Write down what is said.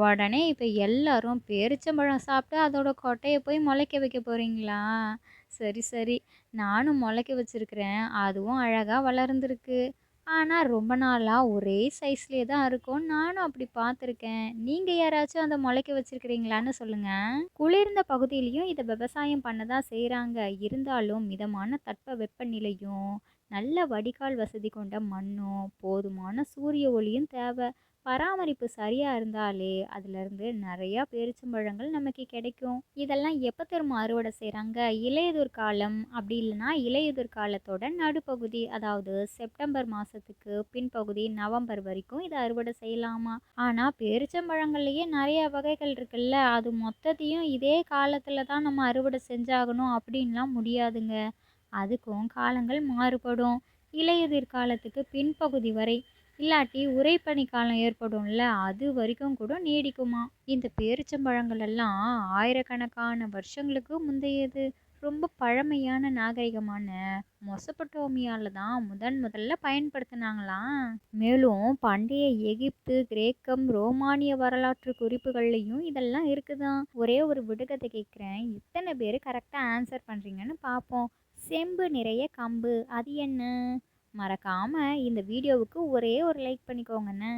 உடனே இப்ப எல்லாரும் பேரிச்சம்பழம் சாப்பிட்டு அதோட கொட்டைய போய் முளைக்க வைக்க போறீங்களா? சரி, சரி. நானும் முளைக்க வச்சிருக்கிறேன். அதுவும் அழகா வளர்ந்திருக்கு. ஆனா ரொம்ப நாளா ஒரே சைஸ்லயே தான் இருக்கும். நானும் அப்படி பார்த்துருக்கேன். நீங்க யாராச்சும் அத முளைக்க வச்சிருக்கிறீங்களான்னு சொல்லுங்க. குளிர்ந்த பகுதியிலயும் இத விவசாயம் பண்ண தான் செய்றாங்க. இருந்தாலும் மிதமான தட்பவெப்பநிலையும், நல்ல வடிகால் வசதி கொண்ட மண்ணும், போதுமான சூரிய ஒளியும் தேவை. பராமரிப்பு சரியா இருந்தாலே அதிலிருந்து நிறையா பேரிச்சம்பழங்கள் நமக்கு கிடைக்கும். இதெல்லாம் எப்போ தெரியுமா அறுவடை செய்கிறாங்க? இலையுதிர் காலம் அப்படி இல்லைன்னா இலையுதிர் காலத்தோட நடுப்பகுதி, அதாவது செப்டம்பர் மாதத்துக்கு பின்பகுதி நவம்பர் வரைக்கும் இதை அறுவடை செய்யலாமா. ஆனால் பேரிச்சம்பழங்கள்லேயே நிறைய வகைகள் இருக்குல்ல, அது மொத்தத்தையும் இதே காலத்தில் தான் நம்ம அறுவடை செஞ்சாகணும் அப்படின்லாம் முடியாதுங்க. அதுக்கும் காலங்கள் மாறுபடும். இலையுதிர் காலத்துக்கு பின்பகுதி வரை, இல்லாட்டி உறைபனி காலம் ஏற்படும்ல, அது வரைக்கும் கூட நீடிக்குமா. இந்த பேரிச்சம்பழங்கள் எல்லாம் ஆயிரக்கணக்கான வருஷங்களுக்கு முந்தையது. ரொம்ப பழமையான நாகரிகமான மொசபட்டோமியால தான் முதல்ல பயன்படுத்தினாங்களாம். மேலும் பண்டைய எகிப்து, கிரேக்கம், ரோமானிய வரலாற்று குறிப்புகள்லையும் இதெல்லாம் இருக்குதான். ஒரே ஒரு விடுகதை கேட்குறேன், எத்தனை பேர் கரெக்டாக ஆன்சர் பண்ணுறீங்கன்னு பார்ப்போம். செம்பு நிறைய கம்பு, அது என்ன? மறக்காம இந்த வீடியோவுக்கு ஒரே ஒரு லைக் பண்ணிக்கோங்கண்ணே.